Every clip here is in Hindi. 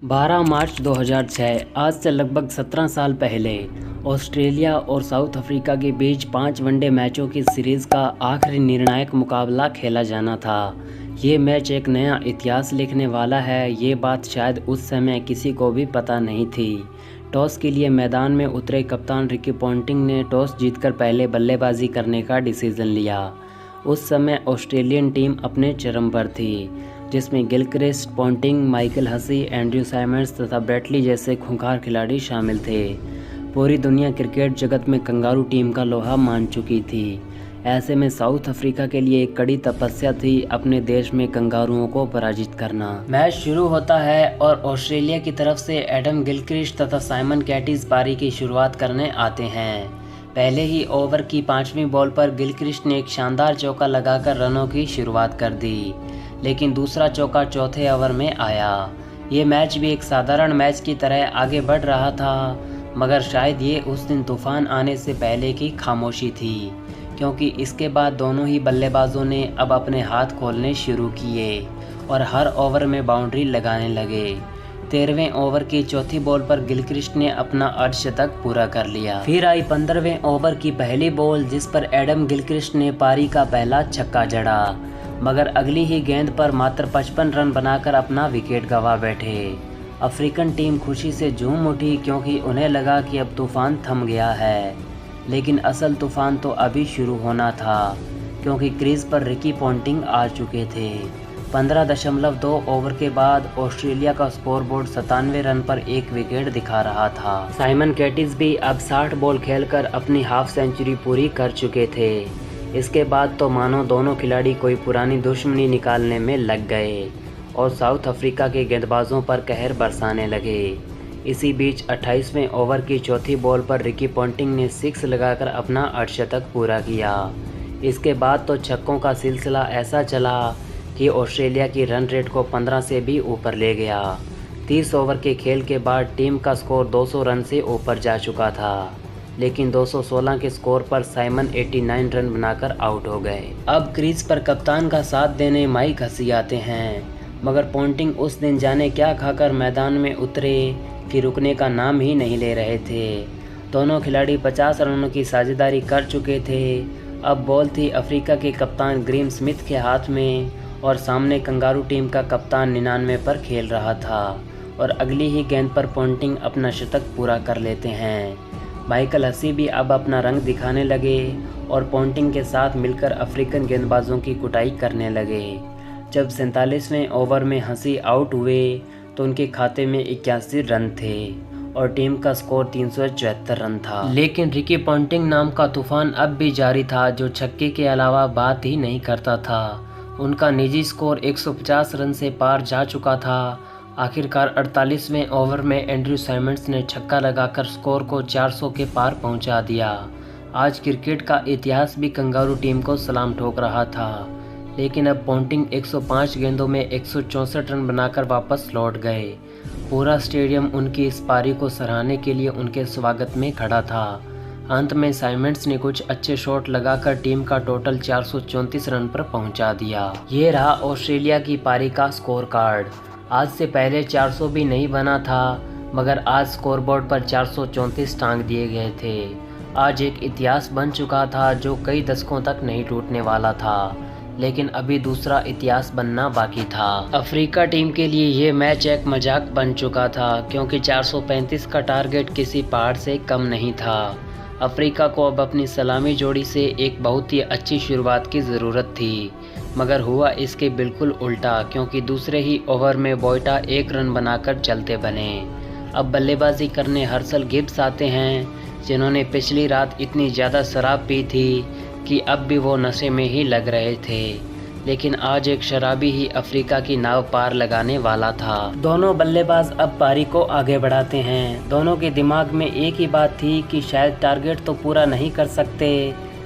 12 मार्च 2006 आज से लगभग 17 साल पहले ऑस्ट्रेलिया और साउथ अफ्रीका के बीच 5 वनडे मैचों की सीरीज़ का आखिरी निर्णायक मुकाबला खेला जाना था। ये मैच एक नया इतिहास लिखने वाला है। ये बात शायद उस समय किसी को भी पता नहीं थी। टॉस के लिए मैदान में उतरे कप्तान रिकी पॉन्टिंग ने टॉस जीतकर पहले बल्लेबाजी करने का डिसीजन लिया। उस समय ऑस्ट्रेलियन टीम अपने चरम पर थी, जिसमें Gilchrist, Ponting, Michael Hussey, Andrew Symonds तथा ब्रैडली जैसे खूंखार खिलाड़ी शामिल थे। पूरी दुनिया क्रिकेट जगत में कंगारू टीम का लोहा मान चुकी थी। ऐसे में साउथ अफ्रीका के लिए एक कड़ी तपस्या थी अपने देश में कंगारुओं को पराजित करना। मैच शुरू होता है और ऑस्ट्रेलिया की तरफ से एडम गिलक्रिस्ट तथा साइमन कैटिस पारी की शुरुआत करने आते हैं। पहले ही ओवर की 5वीं बॉल पर गिलक्रिस्ट ने एक शानदार चौका लगाकर रनों की शुरुआत कर दी, लेकिन दूसरा चौका चौथे ओवर में आया। ये मैच भी एक साधारण मैच की तरह आगे बढ़ रहा था, मगर शायद ये उस दिन तूफान आने से पहले की खामोशी थी, क्योंकि इसके बाद दोनों ही बल्लेबाजों ने अब अपने हाथ खोलने शुरू किए और हर ओवर में बाउंड्री लगाने लगे। 13वें ओवर की चौथी बॉल पर गिलक्रिस्ट ने अपना अर्धशतक पूरा कर लिया। फिर आई 15वें ओवर की पहली बॉल, जिस पर एडम गिलक्रिस्ट ने पारी का पहला छक्का जड़ा, मगर अगली ही गेंद पर मात्र 55 रन बनाकर अपना विकेट गंवा बैठे। अफ्रीकन टीम खुशी से झूम उठी, क्योंकि उन्हें लगा कि अब तूफान थम गया है। लेकिन असल तूफान तो अभी शुरू होना था, क्योंकि क्रीज पर रिकी पॉन्टिंग आ चुके थे। 15.2 ओवर के बाद ऑस्ट्रेलिया का स्कोरबोर्ड 97 रन पर एक विकेट दिखा रहा था। साइमन कैटिस भी अब 60 बॉल खेलकर अपनी हाफ सेंचुरी पूरी कर चुके थे। इसके बाद तो मानो दोनों खिलाड़ी कोई पुरानी दुश्मनी निकालने में लग गए और साउथ अफ्रीका के गेंदबाजों पर कहर बरसाने लगे। इसी बीच 28वें ओवर की चौथी बॉल पर रिकी पॉन्टिंग ने 6 लगाकर अपना अर्धशतक पूरा किया। इसके बाद तो छक्कों का सिलसिला ऐसा चला कि ऑस्ट्रेलिया की रन रेट को 15 से भी ऊपर ले गया। 30 ओवर के खेल के बाद टीम का स्कोर 200 रन से ऊपर जा चुका था, लेकिन 216 के स्कोर पर साइमन 89 रन बनाकर आउट हो गए। अब क्रीज पर कप्तान का साथ देने माइक हसी आते हैं, मगर पॉन्टिंग उस दिन जाने क्या खाकर मैदान में उतरे कि रुकने का नाम ही नहीं ले रहे थे। दोनों खिलाड़ी 50 रनों की साझेदारी कर चुके थे। अब बॉल थी अफ्रीका के कप्तान ग्रेम स्मिथ के हाथ में और सामने कंगारू टीम का कप्तान 99 पर खेल रहा था और अगली ही गेंद पर पॉन्टिंग अपना शतक पूरा कर लेते हैं। माइकल हसी भी अब अपना रंग दिखाने लगे और पॉन्टिंग के साथ मिलकर अफ्रीकन गेंदबाजों की कुटाई करने लगे। जब 47वें ओवर में हसी आउट हुए तो उनके खाते में 81 रन थे और टीम का स्कोर 374 रन था। लेकिन रिकी पॉन्टिंग नाम का तूफान अब भी जारी था, जो छक्के के अलावा बात ही नहीं करता था। उनका निजी स्कोर 150 रन से पार जा चुका था। आखिरकार 48वें ओवर में एंड्रयू साइमंड्स ने छक्का लगाकर स्कोर को 400 के पार पहुंचा दिया। आज क्रिकेट का इतिहास भी कंगारू टीम को सलाम ठोक रहा था, लेकिन अब पॉन्टिंग 105 गेंदों में 164 रन बनाकर वापस लौट गए। पूरा स्टेडियम उनकी इस पारी को सराहने के लिए उनके स्वागत में खड़ा था। अंत में साइमंड्स ने कुछ अच्छे शॉट लगाकर टीम का टोटल 434 रन पर पहुंचा दिया। ये रहा ऑस्ट्रेलिया की पारी का स्कोर कार्ड। आज से पहले 400 भी नहीं बना था, मगर आज स्कोरबोर्ड पर 434 टांग दिए गए थे। आज एक इतिहास बन चुका था जो कई दशकों तक नहीं टूटने वाला था, लेकिन अभी दूसरा इतिहास बनना बाकी था। अफ्रीका टीम के लिए ये मैच एक मजाक बन चुका था, क्योंकि 435 का टारगेट किसी पहाड़ से कम नहीं था। अफ्रीका को अब अपनी सलामी जोड़ी से एक बहुत ही अच्छी शुरुआत की ज़रूरत थी, मगर हुआ इसके बिल्कुल उल्टा, क्योंकि दूसरे ही ओवर में बोयटा 1 रन बनाकर चलते बने। अब बल्लेबाजी करने हर्सल गिब्स आते हैं, जिन्होंने पिछली रात इतनी ज़्यादा शराब पी थी कि अब भी वो नशे में ही लग रहे थे। लेकिन आज एक शराबी ही अफ्रीका की नाव पार लगाने वाला था। दोनों बल्लेबाज अब पारी को आगे बढ़ाते हैं। दोनों के दिमाग में एक ही बात थी कि शायद टारगेट तो पूरा नहीं कर सकते,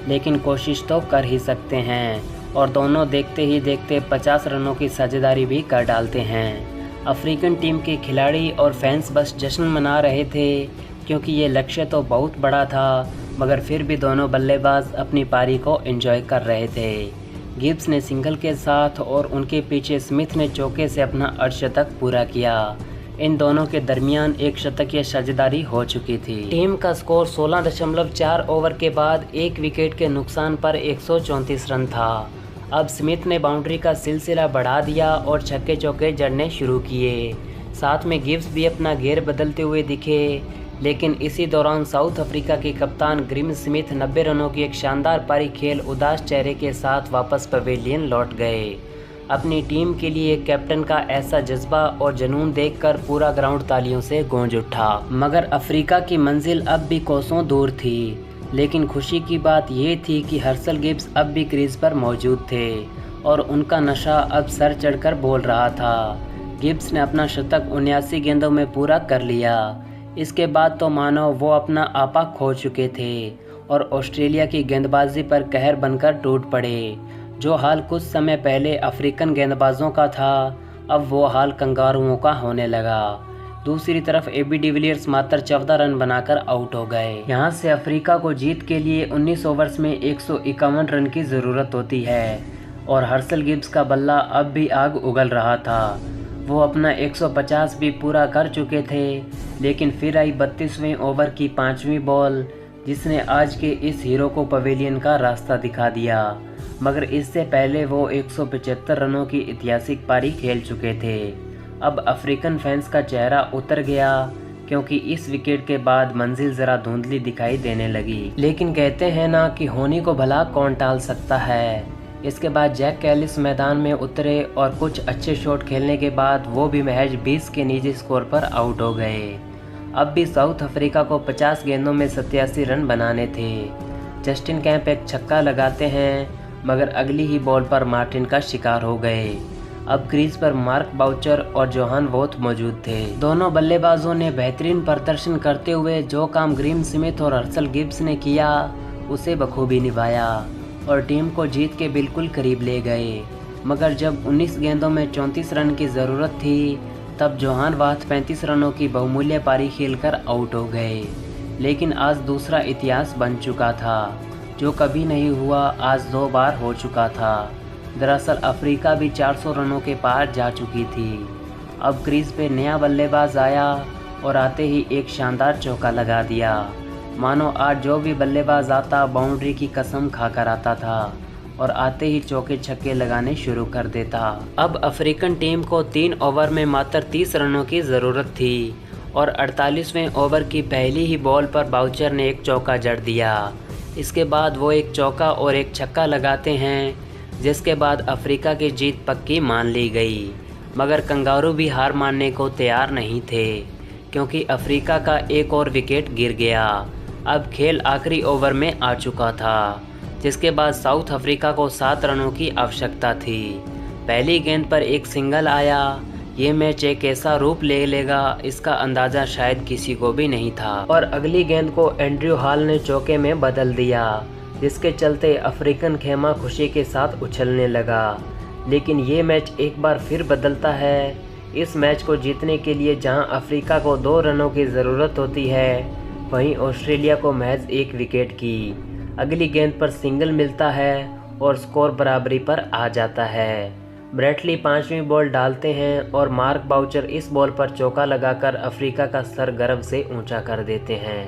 लेकिन कोशिश तो कर ही सकते हैं, और दोनों देखते ही देखते 50 रनों की साझेदारी भी कर डालते हैं। अफ्रीकन टीम के खिलाड़ी और फैंस बस जश्न मना रहे थे, क्योंकि ये लक्ष्य तो बहुत बड़ा था, मगर फिर भी दोनों बल्लेबाज अपनी पारी को एंजॉय कर रहे थे। गिब्स ने सिंगल के साथ और उनके पीछे स्मिथ ने चौके से अपना अर्धशतक पूरा किया। इन दोनों के दरमियान एक शतकीय साझेदारी हो चुकी थी। टीम का स्कोर 16.4 ओवर के बाद 1 विकेट के नुकसान पर 134 रन था। अब स्मिथ ने बाउंड्री का सिलसिला बढ़ा दिया और छक्के चौके जड़ने शुरू किए। साथ में गिब्स भी अपना गेयर बदलते हुए दिखे, लेकिन इसी दौरान साउथ अफ्रीका के कप्तान ग्रिम स्मिथ 90 रनों की एक शानदार पारी खेल उदास चेहरे के साथ वापस पवेलियन लौट गए। अपनी टीम के लिए कैप्टन का ऐसा जज्बा और जुनून देखकर पूरा ग्राउंड तालियों से गूंज उठा। मगर अफ्रीका की मंजिल अब भी कोसों दूर थी, लेकिन खुशी की बात ये थी कि हर्सल गिब्स अब भी क्रीज पर मौजूद थे और उनका नशा अब सर चढ़कर बोल रहा था। गिब्स ने अपना शतक 79 गेंदों में पूरा कर लिया। इसके बाद तो मानो वो अपना आपा खो चुके थे और ऑस्ट्रेलिया की गेंदबाजी पर कहर बनकर टूट पड़े। जो हाल कुछ समय पहले अफ्रीकन गेंदबाजों का था, अब वो हाल कंगारुओं का होने लगा। दूसरी तरफ एबी डिविलियर्स मात्र 14 रन बनाकर आउट हो गए। यहाँ से अफ्रीका को जीत के लिए 19 ओवर्स में 151 रन की ज़रूरत होती है और हर्सल गिब्स का बल्ला अब भी आग उगल रहा था। वो अपना 150 भी पूरा कर चुके थे, लेकिन फिर आई 32वें ओवर की 5वीं बॉल, जिसने आज के इस हीरो को पवेलियन का रास्ता दिखा दिया। मगर इससे पहले वो 175 रनों की ऐतिहासिक पारी खेल चुके थे। अब अफ्रीकन फैंस का चेहरा उतर गया, क्योंकि इस विकेट के बाद मंजिल ज़रा धुंधली दिखाई देने लगी। लेकिन कहते हैं ना कि होनी को भला कौन टाल सकता है। इसके बाद जैक कैलिस मैदान में उतरे और कुछ अच्छे शॉट खेलने के बाद वो भी महज 20 के निजी स्कोर पर आउट हो गए। अब भी साउथ अफ्रीका को 50 गेंदों में 87 रन बनाने थे। जस्टिन कैंप एक छक्का लगाते हैं, मगर अगली ही बॉल पर मार्टिन का शिकार हो गए। अब क्रीज पर मार्क बाउचर और जोहान वोथ मौजूद थे। दोनों बल्लेबाजों ने बेहतरीन प्रदर्शन करते हुए जो काम ग्रिम स्मिथ और हर्सल गिब्स ने किया, उसे बखूबी निभाया और टीम को जीत के बिल्कुल करीब ले गए। मगर जब 19 गेंदों में 34 रन की ज़रूरत थी, तब जोहान वाथ 35 रनों की बहुमूल्य पारी खेलकर आउट हो गए। लेकिन आज दूसरा इतिहास बन चुका था। जो कभी नहीं हुआ, आज 2 बार हो चुका था। दरअसल अफ्रीका भी 400 रनों के पार जा चुकी थी। अब क्रीज पे नया बल्लेबाज आया और आते ही एक शानदार चौका लगा दिया। मानो आज जो भी बल्लेबाज आता बाउंड्री की कसम खाकर आता था और आते ही चौके छक्के लगाने शुरू कर देता। अब अफ्रीकन टीम को 3 ओवर में मात्र 30 रनों की ज़रूरत थी और 48वें ओवर की पहली ही बॉल पर बाउचर ने एक चौका जड़ दिया। इसके बाद वो एक चौका और एक छक्का लगाते हैं, जिसके बाद अफ्रीका की जीत पक्की मान ली गई। मगर कंगारू भी हार मानने को तैयार नहीं थे, क्योंकि अफ्रीका का एक और विकेट गिर गया। अब खेल आखिरी ओवर में आ चुका था, जिसके बाद साउथ अफ्रीका को 7 रनों की आवश्यकता थी। पहली गेंद पर एक सिंगल आया। ये मैच एक ऐसा रूप ले लेगा, इसका अंदाज़ा शायद किसी को भी नहीं था। और अगली गेंद को एंड्रयू हॉल ने चौके में बदल दिया, जिसके चलते अफ्रीकन खेमा खुशी के साथ उछलने लगा। लेकिन ये मैच एक बार फिर बदलता है। इस मैच को जीतने के लिए जहां अफ्रीका को 2 रनों की ज़रूरत होती है, वहीं ऑस्ट्रेलिया को महज 1 विकेट की। अगली गेंद पर सिंगल मिलता है और स्कोर बराबरी पर आ जाता है। ब्रेटली 5वीं बॉल डालते हैं और मार्क बाउचर इस बॉल पर चौका लगाकर अफ्रीका का सर गर्व से ऊंचा कर देते हैं।